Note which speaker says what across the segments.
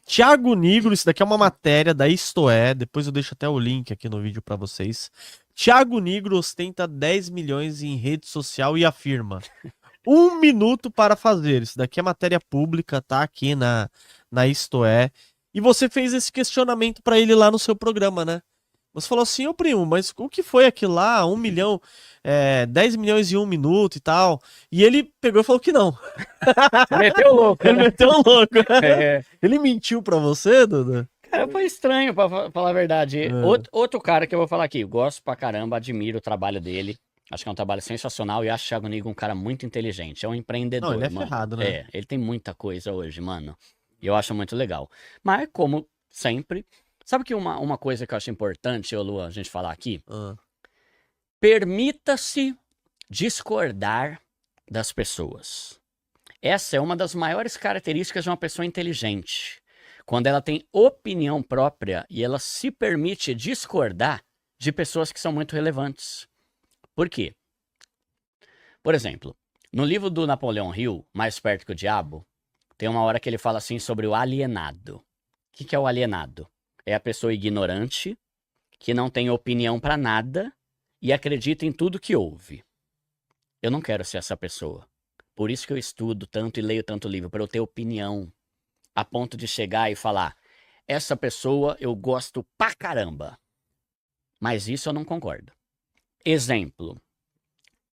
Speaker 1: Thiago Nigro, isso daqui é uma matéria da Isto É, depois eu deixo até o link aqui no vídeo pra vocês. Thiago Nigro ostenta 10 milhões em rede social e afirma: 1 minuto para fazer. Isso daqui é matéria pública, tá aqui na Isto É. E você fez esse questionamento pra ele lá no seu programa, né? Você falou assim, ô primo, mas o que foi aquilo lá? 1 milhão, 10 milhões em 1 minuto e tal. E ele pegou e falou que não.
Speaker 2: Meteu louco,
Speaker 1: Ele
Speaker 2: né?
Speaker 1: meteu um louco.
Speaker 2: É.
Speaker 1: Ele mentiu pra você, Duda?
Speaker 2: Cara, foi estranho, pra falar a verdade.
Speaker 1: É.
Speaker 2: Outro cara que eu vou falar aqui, gosto pra caramba, admiro o trabalho dele. Acho que é um trabalho sensacional e acho o Thiago Nigro um cara muito inteligente. É um empreendedor,
Speaker 1: Não, ele é
Speaker 2: mano.
Speaker 1: ferrado, né?
Speaker 2: Ele tem muita coisa hoje, mano. E eu acho muito legal. Mas, como sempre, sabe que uma coisa que eu acho importante, ô Lu, a gente falar aqui?
Speaker 1: Ah.
Speaker 2: Permita-se discordar das pessoas. Essa é uma das maiores características de uma pessoa inteligente. Quando ela tem opinião própria e ela se permite discordar de pessoas que são muito relevantes. Por quê? Por exemplo, no livro do Napoleão Hill, Mais Perto que o Diabo, tem uma hora que ele fala assim sobre o alienado. O que é o alienado? É a pessoa ignorante, que não tem opinião para nada e acredita em tudo que ouve. Eu não quero ser essa pessoa. Por isso que eu estudo tanto e leio tanto livro, para eu ter opinião, a ponto de chegar e falar, essa pessoa eu gosto pra caramba, mas isso eu não concordo. Exemplo,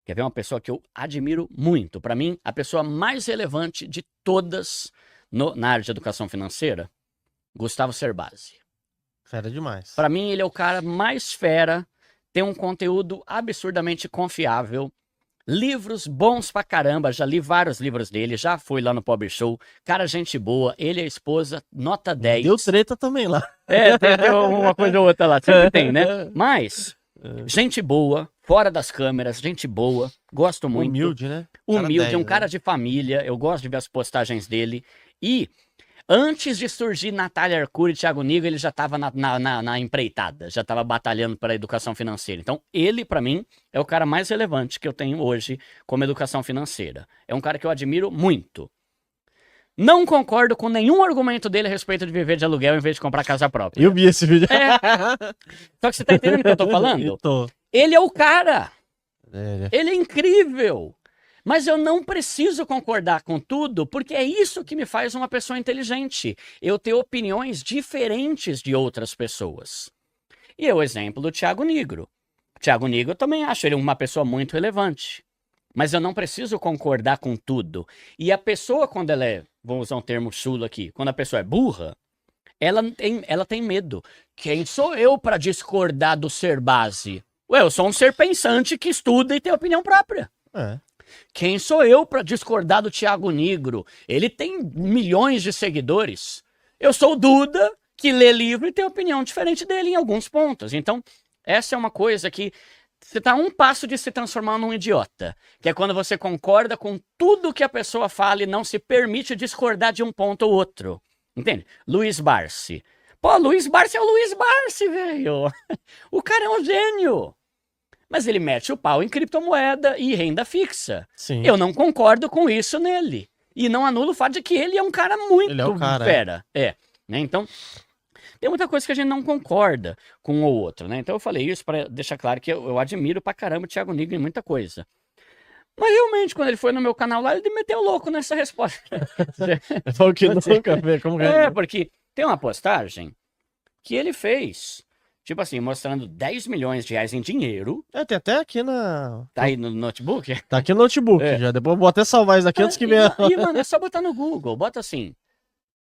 Speaker 2: quer ver uma pessoa que eu admiro muito? Para mim, a pessoa mais relevante de todas na área de educação financeira, Gustavo Cerbasi.
Speaker 1: Fera demais.
Speaker 2: Para mim, ele é o cara mais fera, tem um conteúdo absurdamente confiável, livros bons pra caramba, já li vários livros dele, já fui lá no Pobre Show, cara, gente boa, ele e a esposa, nota 10.
Speaker 1: Deu treta também lá.
Speaker 2: Tem uma coisa ou outra lá, sempre tem, né? Mas, gente boa, fora das câmeras, gente boa, gosto muito.
Speaker 1: Humilde, né?
Speaker 2: Humilde,
Speaker 1: 10,
Speaker 2: um cara
Speaker 1: né?
Speaker 2: de família, eu gosto de ver as postagens dele. E antes de surgir Natália Arcuri e Thiago Nigro, ele já estava na empreitada, já estava batalhando para a educação financeira. Então, ele, para mim, é o cara mais relevante que eu tenho hoje como educação financeira. É um cara que eu admiro muito. Não concordo com nenhum argumento dele a respeito de viver de aluguel em vez de comprar casa própria.
Speaker 1: Eu vi esse vídeo.
Speaker 2: Só que você tá entendendo o que eu tô falando?
Speaker 1: Eu tô.
Speaker 2: Ele é o cara.
Speaker 1: É.
Speaker 2: Ele é incrível. Mas eu não preciso concordar com tudo, porque é isso que me faz uma pessoa inteligente. Eu ter opiniões diferentes de outras pessoas. E é o exemplo do Thiago Nigro. Thiago Nigro eu também acho ele uma pessoa muito relevante. Mas eu não preciso concordar com tudo. E a pessoa, quando ela é, vou usar um termo chulo aqui, quando a pessoa é burra, ela tem medo. Quem sou eu para discordar do ser base? Ué, eu sou um ser pensante que estuda e tem opinião própria.
Speaker 1: É.
Speaker 2: Quem sou eu para discordar do Thiago Nigro? Ele tem milhões de seguidores. Eu sou o Duda, que lê livro e tem opinião diferente dele em alguns pontos. Então, essa é uma coisa que você está a um passo de se transformar num idiota. Que é quando você concorda com tudo que a pessoa fala e não se permite discordar de um ponto ou outro. Entende? Luiz Barsi. Pô, Luiz Barsi é o Luiz Barsi, velho. O cara é um gênio. Mas ele mete o pau em criptomoeda e renda fixa.
Speaker 1: Sim.
Speaker 2: Eu não concordo com isso nele. E não anulo o fato de que ele é um cara muito
Speaker 1: Ele é o cara,
Speaker 2: fera. Né? Então, tem muita coisa que a gente não concorda com um ou outro, né? Então eu falei isso para deixar claro que eu admiro pra caramba o Thiago Nigro em muita coisa. Mas realmente, quando ele foi no meu canal lá, ele meteu louco nessa resposta.
Speaker 1: Falou que nunca vê como
Speaker 2: Porque tem uma postagem que ele fez, tipo assim, mostrando 10 milhões de reais em dinheiro.
Speaker 1: Tem até aqui na...
Speaker 2: Tá aí no notebook?
Speaker 1: Tá aqui no notebook já. Depois eu vou até salvar isso daqui antes que venha...
Speaker 2: E, mano, é só botar no Google. Bota assim,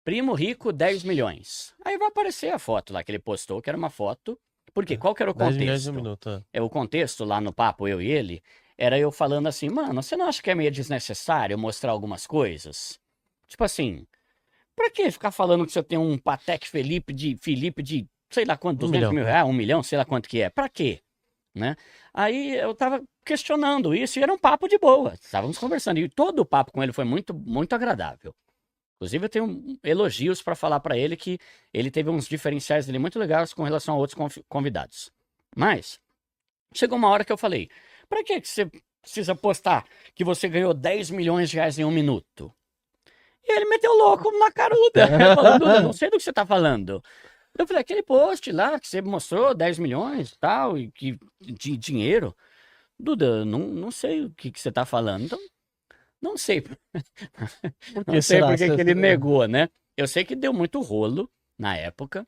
Speaker 2: primo rico, 10 milhões. Aí vai aparecer a foto lá que ele postou, que era uma foto. Porque qual que era o
Speaker 1: 10 milhões
Speaker 2: contexto?
Speaker 1: em 1 minuto.
Speaker 2: O contexto lá no papo, eu e ele, era eu falando assim, mano, você não acha que é meio desnecessário mostrar algumas coisas? Tipo assim, pra que ficar falando que você tem um Patek Felipe de sei lá quanto, 200 mil reais, 1 milhão, sei lá quanto que é. Pra quê? Né? Aí eu tava questionando isso e era um papo de boa. Estávamos conversando e todo o papo com ele foi muito, muito agradável. Inclusive eu tenho elogios para falar para ele que ele teve uns diferenciais dele muito legais com relação a outros convidados. Mas chegou uma hora que eu falei, pra que você precisa postar que você ganhou 10 milhões de reais em 1 minuto? E ele meteu louco na caruda. Falando, Duda, não sei do que você tá falando. Eu falei, aquele post lá que você mostrou, 10 milhões e tal, e que, de dinheiro. Duda, não sei o que você tá falando. Então, não sei.
Speaker 1: Por
Speaker 2: Não
Speaker 1: que
Speaker 2: sei
Speaker 1: será?
Speaker 2: por que que ele negou, né? Eu sei que deu muito rolo na época,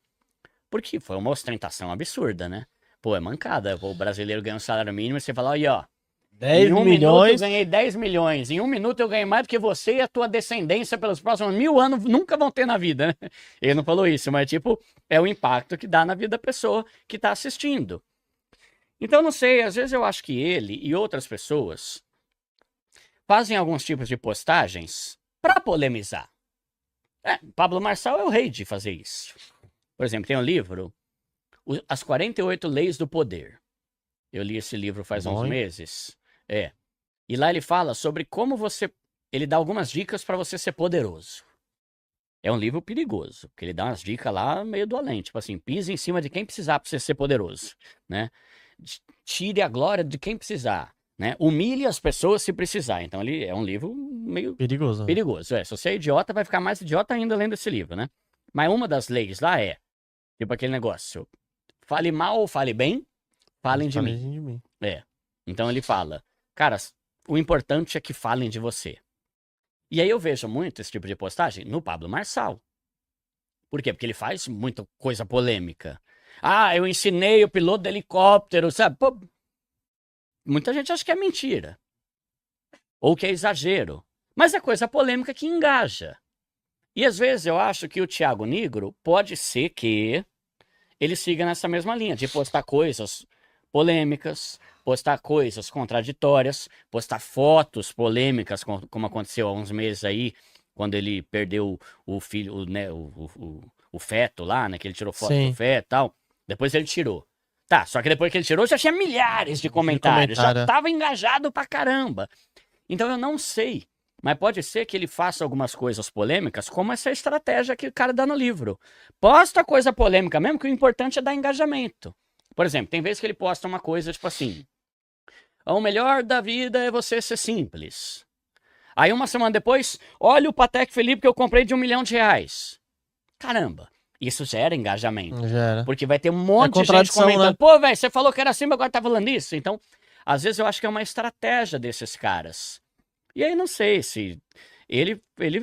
Speaker 2: porque foi uma ostentação absurda, né? Pô, é mancada. O brasileiro ganha um salário mínimo e você fala, aí, ó,
Speaker 1: 10
Speaker 2: em um minuto eu
Speaker 1: milhões.
Speaker 2: ganhei 10 milhões. Em um minuto eu ganhei mais do que você e a tua descendência pelos próximos 1000 anos nunca vão ter na vida, né? Ele não falou isso, mas tipo, é o impacto que dá na vida da pessoa que tá assistindo. Então, não sei, às vezes eu acho que ele e outras pessoas fazem alguns tipos de postagens para polemizar. Pablo Marçal é o rei de fazer isso. Por exemplo, tem um livro, As 48 Leis do Poder. Eu li esse livro faz uns meses. E lá ele fala sobre como você... Ele dá algumas dicas para você ser poderoso. É um livro perigoso, porque ele dá umas dicas lá meio do além. Tipo assim, pise em cima de quem precisar para você ser poderoso, né? Tire a glória de quem precisar, né? Humilhe as pessoas se precisar. Então ele é um livro meio
Speaker 1: Perigoso.
Speaker 2: perigoso. Se você é idiota, vai ficar mais idiota ainda lendo esse livro, né? Mas uma das leis lá é, tipo aquele negócio, fale mal ou fale bem, falem de mim. Então ele fala, cara, o importante é que falem de você. E aí eu vejo muito esse tipo de postagem no Pablo Marçal. Por quê? Porque ele faz muita coisa polêmica. Ah, eu ensinei o piloto de helicóptero, sabe? Pô, muita gente acha que é mentira. Ou que é exagero. Mas é coisa polêmica que engaja. E às vezes eu acho que o Thiago Nigro pode ser que ele siga nessa mesma linha, de postar coisas polêmicas, postar coisas contraditórias, postar fotos polêmicas, como aconteceu há uns meses aí, quando ele perdeu o filho, né, o feto lá, né, que ele tirou foto do feto e tal. Depois ele tirou. Tá, só que depois que ele tirou já tinha milhares de comentários, já tava engajado pra caramba. Então eu não sei, mas pode ser que ele faça algumas coisas polêmicas, como essa estratégia que o cara dá no livro. Posta coisa polêmica mesmo, que o importante é dar engajamento. Por exemplo, tem vezes que ele posta uma coisa tipo assim, o melhor da vida é você ser simples. Aí uma semana depois, olha o Patek Philippe que eu comprei de R$1 milhão. Caramba, isso gera engajamento.
Speaker 1: Gera.
Speaker 2: Porque vai ter um monte de gente comentando, né? Pô, velho, você falou que era assim, mas agora tá falando isso. Então, às vezes eu acho que é uma estratégia desses caras. E aí não sei se... Ele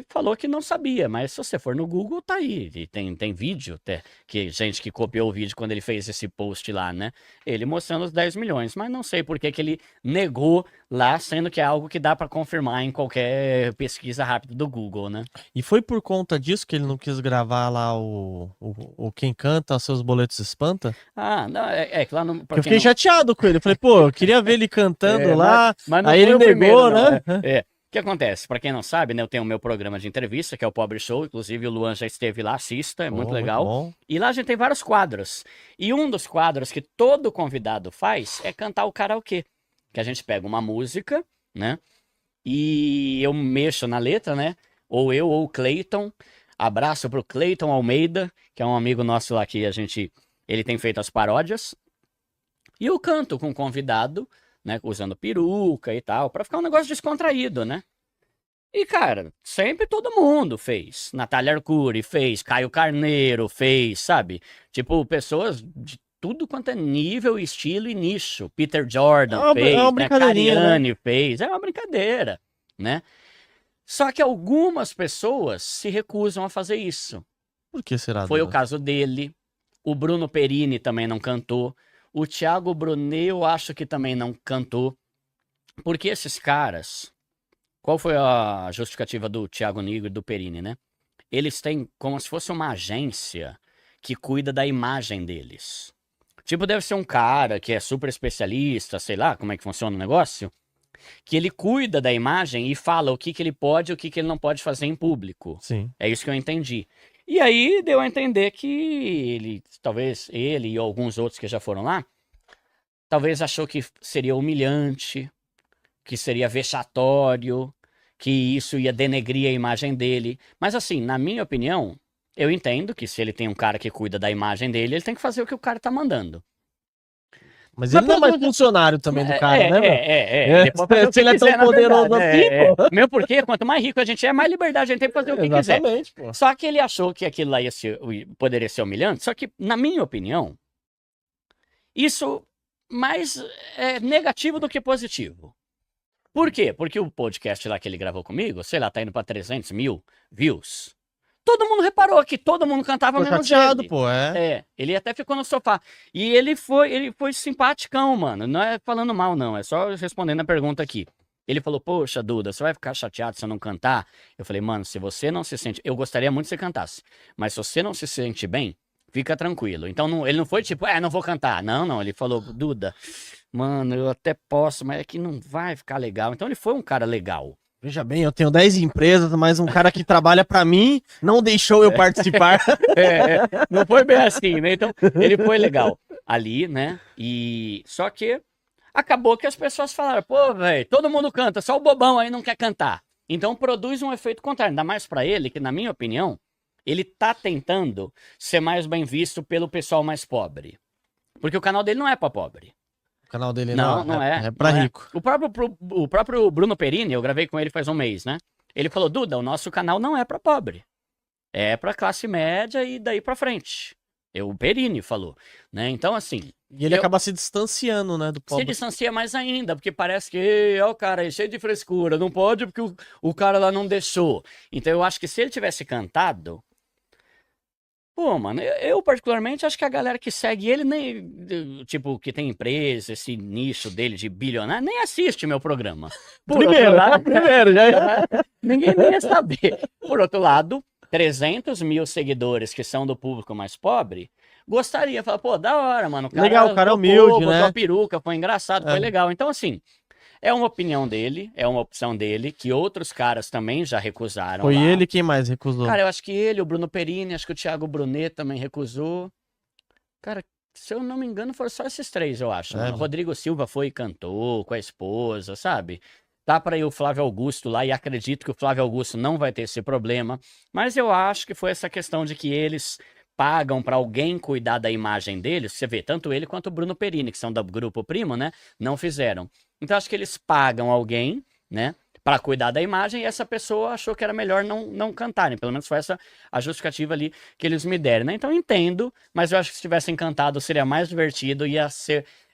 Speaker 2: falou que não sabia, mas se você for no Google, tá aí. E tem vídeo, até, que gente que copiou o vídeo quando ele fez esse post lá, né? Ele mostrando os 10 milhões, mas não sei por que ele negou lá, sendo que é algo que dá pra confirmar em qualquer pesquisa rápida do Google, né?
Speaker 1: E foi por conta disso que ele não quis gravar lá o Quem Canta Seus Boletos Espanta?
Speaker 2: Ah, não, é que lá no...
Speaker 1: Eu fiquei chateado com ele. Eu falei, pô, eu queria ver ele cantando lá,
Speaker 2: mas não
Speaker 1: aí ele negou,
Speaker 2: primeiro,
Speaker 1: né?
Speaker 2: O que acontece? Pra quem não sabe, né, eu tenho o meu programa de entrevista, que é o Pobre Show, inclusive o Luan já esteve lá, assista, é muito legal.
Speaker 1: Muito bom.
Speaker 2: E lá a gente tem vários quadros. E um dos quadros que todo convidado faz é cantar o karaokê. Que a gente pega uma música, né? E eu mexo na letra, né? Ou eu ou o Cleiton. Abraço pro Cleiton Almeida, que é um amigo nosso lá que ele tem feito as paródias. E eu canto com o convidado, né, usando peruca e tal, pra ficar um negócio descontraído, né? E, cara, sempre todo mundo fez. Natália Arcuri fez, Caio Carneiro fez, sabe? Tipo, pessoas de tudo quanto é nível, estilo e nicho. Peter Jordan fez, né? Cariani, né? Fez. É uma brincadeira, né? Só que algumas pessoas se recusam a fazer isso.
Speaker 1: Por que será?
Speaker 2: Foi o caso dele. O Bruno Perini também não cantou. O Thiago Brunet, eu acho que também não cantou. Porque esses caras... Qual foi a justificativa do Thiago Nigro e do Perini, né? Eles têm como se fosse uma agência que cuida da imagem deles. Tipo, deve ser um cara que é super especialista, sei lá como é que funciona o negócio, que ele cuida da imagem e fala o que ele pode e o que ele não pode fazer em público.
Speaker 1: Sim.
Speaker 2: É isso que eu entendi. E aí deu a entender que talvez ele e alguns outros que já foram lá, talvez achou que seria humilhante, que seria vexatório, que isso ia denegrir a imagem dele. Mas assim, na minha opinião, eu entendo que se ele tem um cara que cuida da imagem dele, ele tem que fazer o que o cara tá mandando.
Speaker 1: Mas ele não é mais funcionário também do cara, né, meu?
Speaker 2: Ele pode fazer o que
Speaker 1: Se ele é tão
Speaker 2: quiser, na
Speaker 1: poderoso
Speaker 2: verdade.
Speaker 1: assim, pô.
Speaker 2: Mesmo porque, quanto mais rico a gente é, mais liberdade a gente tem pra fazer o que quiser.
Speaker 1: Exatamente, pô.
Speaker 2: Só que ele achou que aquilo lá poderia ser humilhante, só que, na minha opinião, isso mais é negativo do que positivo. Por quê? Porque o podcast lá que ele gravou comigo, sei lá, tá indo pra 300 mil views. Todo mundo reparou que todo mundo cantava
Speaker 1: Ficou
Speaker 2: menos
Speaker 1: chateado,
Speaker 2: ele.
Speaker 1: pô,
Speaker 2: Ele até ficou no sofá. E ele foi simpaticão, mano. Não é falando mal, não. É só respondendo a pergunta aqui. Ele falou, poxa, Duda, você vai ficar chateado se eu não cantar? Eu falei, mano, se você não se sente... Eu gostaria muito que você cantasse. Mas se você não se sente bem, fica tranquilo. Então, ele não foi tipo, não vou cantar. Não. Ele falou, Duda, mano, eu até posso, mas é que não vai ficar legal. Então, ele foi um cara legal.
Speaker 1: Veja bem, eu tenho 10 empresas, mas um cara que trabalha pra mim não deixou eu participar.
Speaker 2: Não foi bem assim, né? Então, ele foi legal ali, né? E só que acabou que as pessoas falaram, pô, velho, todo mundo canta, só o bobão aí não quer cantar. Então, produz um efeito contrário. Ainda mais pra ele, que na minha opinião, ele tá tentando ser mais bem visto pelo pessoal mais pobre. Porque o canal dele não é pra pobre.
Speaker 1: O canal dele
Speaker 2: não é.
Speaker 1: É pra
Speaker 2: não
Speaker 1: rico.
Speaker 2: O próprio Bruno Perini, eu gravei com ele faz um mês, né? Ele falou, Duda, o nosso canal não é pra pobre. É pra classe média e daí pra frente. O Perini falou, né? Então, assim...
Speaker 1: E ele acaba se distanciando, né, do
Speaker 2: Se
Speaker 1: pobre.
Speaker 2: distancia mais ainda, porque parece que o cara é cheio de frescura, não pode porque o cara lá não deixou. Então, eu acho que se ele tivesse cantado... Pô, mano, eu particularmente acho que a galera que segue ele, nem, tipo, que tem empresa, esse nicho dele de bilionário, nem assiste meu programa.
Speaker 1: Primeiro, já.
Speaker 2: Ninguém nem ia saber. Por outro lado, 300 mil seguidores que são do público mais pobre, gostaria, falar, pô, da hora, mano.
Speaker 1: Legal, o cara é humilde, né?
Speaker 2: Botou a peruca, foi engraçado, foi legal. Então, assim, é uma opinião dele, é uma opção dele, que outros caras também já recusaram.
Speaker 1: Foi
Speaker 2: lá.
Speaker 1: ele quem mais recusou?
Speaker 2: Cara, eu acho que ele, o Bruno Perini, acho que o Thiago Brunet também recusou. Cara, se eu não me engano, foram só esses três, eu acho. O Rodrigo Silva foi e cantou com a esposa, sabe? Tá para ir o Flávio Augusto lá, e acredito que o Flávio Augusto não vai ter esse problema. Mas eu acho que foi essa questão de que eles pagam para alguém cuidar da imagem deles. Você vê, tanto ele quanto o Bruno Perini, que são do Grupo Primo, né? Não fizeram. Então, acho que eles pagam alguém, né? Para cuidar da imagem, e essa pessoa achou que era melhor não cantarem. Pelo menos foi essa a justificativa ali que eles me deram, né? Então, eu entendo, mas eu acho que se tivessem cantado seria mais divertido, ia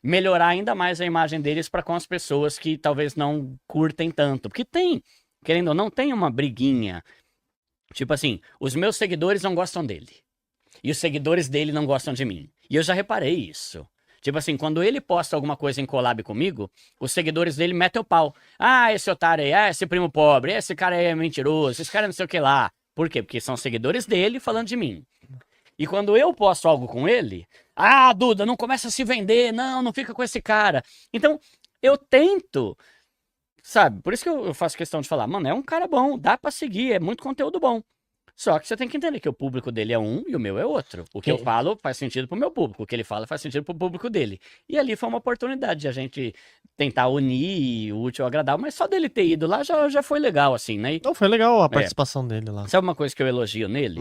Speaker 2: melhorar ainda mais a imagem deles para com as pessoas que talvez não curtem tanto. Porque tem, querendo ou não, tem uma briguinha. Tipo assim, os meus seguidores não gostam dele. E os seguidores dele não gostam de mim. E eu já reparei isso. Tipo assim, quando ele posta alguma coisa em collab comigo, os seguidores dele metem o pau. Ah, esse otário aí, esse primo pobre, esse cara aí é mentiroso, esse cara não sei o que lá. Por quê? Porque são seguidores dele falando de mim. E quando eu posto algo com ele, Duda, não começa a se vender, não fica com esse cara. Então, eu tento, sabe? Por isso que eu faço questão de falar, mano, é um cara bom, dá pra seguir, é muito conteúdo bom. Só que você tem que entender que o público dele é um e o meu é outro. O que eu falo faz sentido pro meu público, o que ele fala faz sentido pro público dele. E ali foi uma oportunidade de a gente tentar unir o útil ao agradável, mas só dele ter ido lá já foi legal, assim, né?
Speaker 1: Não, foi legal a participação dele lá.
Speaker 2: Sabe uma coisa que eu elogio nele?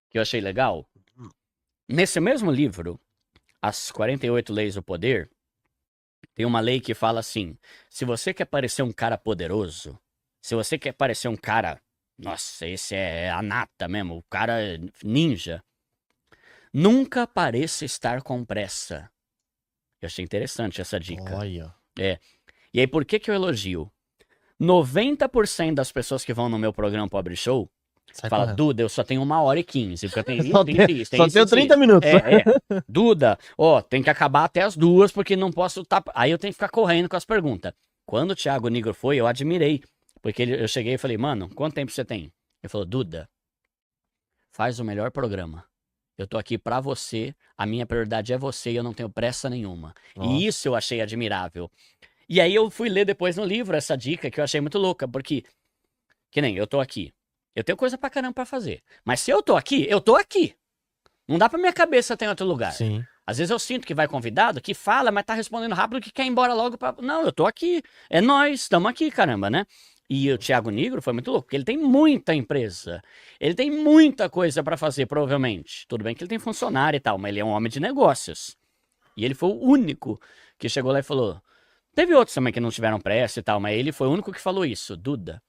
Speaker 2: Que eu achei legal? Nesse mesmo livro, As 48 Leis do Poder, tem uma lei que fala assim, se você quer parecer um cara poderoso, se você quer parecer um cara... Nossa, esse é a nata mesmo, o cara ninja. Nunca pareça estar com pressa. Eu achei interessante essa dica.
Speaker 1: Olha.
Speaker 2: E aí, por que eu elogio? 90% das pessoas que vão no meu programa Pobre Show fala, Duda, eu só tenho 1h15, porque eu tenho
Speaker 1: só tenho 30 minutos.
Speaker 2: Duda, tem que acabar até as 2, porque não posso... Aí eu tenho que ficar correndo com as perguntas. Quando o Thiago Nigro foi, eu admirei. Porque eu cheguei e falei, mano, quanto tempo você tem? Ele falou, Duda, faz o melhor programa. Eu tô aqui pra você, a minha prioridade é você e eu não tenho pressa nenhuma. Nossa. E isso eu achei admirável. E aí eu fui ler depois no livro essa dica que eu achei muito louca, porque, que nem eu tô aqui. Eu tenho coisa pra caramba pra fazer. Mas se eu tô aqui, eu tô aqui. Não dá pra minha cabeça ter em outro lugar.
Speaker 1: Sim.
Speaker 2: Às vezes eu sinto que vai convidado, que fala, mas tá respondendo rápido, que quer ir embora logo pra... Não, eu tô aqui. É nós, estamos aqui, caramba, né? E o Thiago Nigro foi muito louco, porque ele tem muita empresa. Ele tem muita coisa pra fazer, provavelmente. Tudo bem que ele tem funcionário e tal, mas ele é um homem de negócios. E ele foi o único que chegou lá e falou. Teve outros também que não tiveram pressa e tal, mas ele foi o único que falou isso. Duda,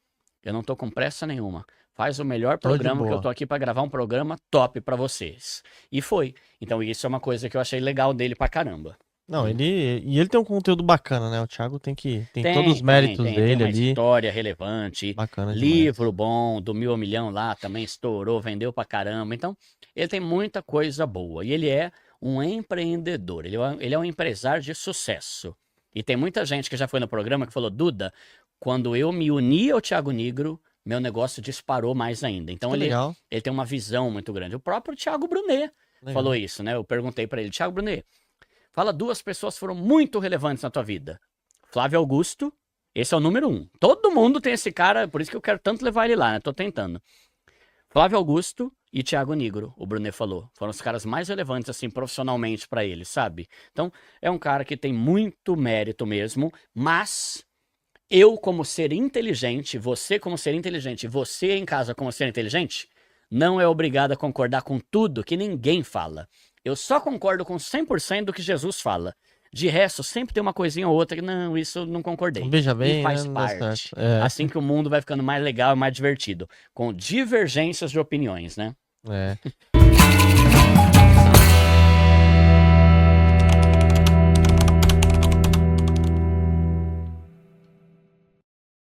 Speaker 2: eu não tô com pressa nenhuma. Faz o melhor
Speaker 1: Tô de
Speaker 2: programa que eu
Speaker 1: boa.
Speaker 2: tô aqui pra gravar um programa top pra vocês. E foi. Então isso é uma coisa que eu achei legal dele pra caramba.
Speaker 1: Não, ele tem um conteúdo bacana, né? O Thiago tem todos os méritos
Speaker 2: tem
Speaker 1: dele
Speaker 2: uma
Speaker 1: ali.
Speaker 2: história relevante.
Speaker 1: Bacana demais.
Speaker 2: Livro bom, do 1.000 ao Milhão lá também estourou, vendeu pra caramba. Então, ele tem muita coisa boa. E ele é um empreendedor. Ele é um empresário de sucesso. E tem muita gente que já foi no programa que falou, Duda, quando eu me uni ao Thiago Nigro, meu negócio disparou mais ainda. Então,
Speaker 1: Que legal.
Speaker 2: ele tem uma visão muito grande. O próprio Thiago Brunet
Speaker 1: Legal.
Speaker 2: falou isso, né? Eu perguntei pra ele, Thiago Brunet, fala 2 pessoas que foram muito relevantes na tua vida. Flávio Augusto, esse é o número 1. Todo mundo tem esse cara, por isso que eu quero tanto levar ele lá, né? Tô tentando. Flávio Augusto e Thiago Nigro, o Brunet falou. Foram os caras mais relevantes, assim, profissionalmente pra ele, sabe? Então, é um cara que tem muito mérito mesmo, mas eu, como ser inteligente, você como ser inteligente, você em casa como ser inteligente, não é obrigado a concordar com tudo que ninguém fala. Eu só concordo com 100% do que Jesus fala. De resto, sempre tem uma coisinha ou outra que, não, isso eu não concordei.
Speaker 1: Veja bem,
Speaker 2: E faz
Speaker 1: né? Não dá
Speaker 2: parte.
Speaker 1: certo. É.
Speaker 2: Assim que o mundo vai ficando mais legal e mais divertido. Com divergências de opiniões, né?
Speaker 1: É.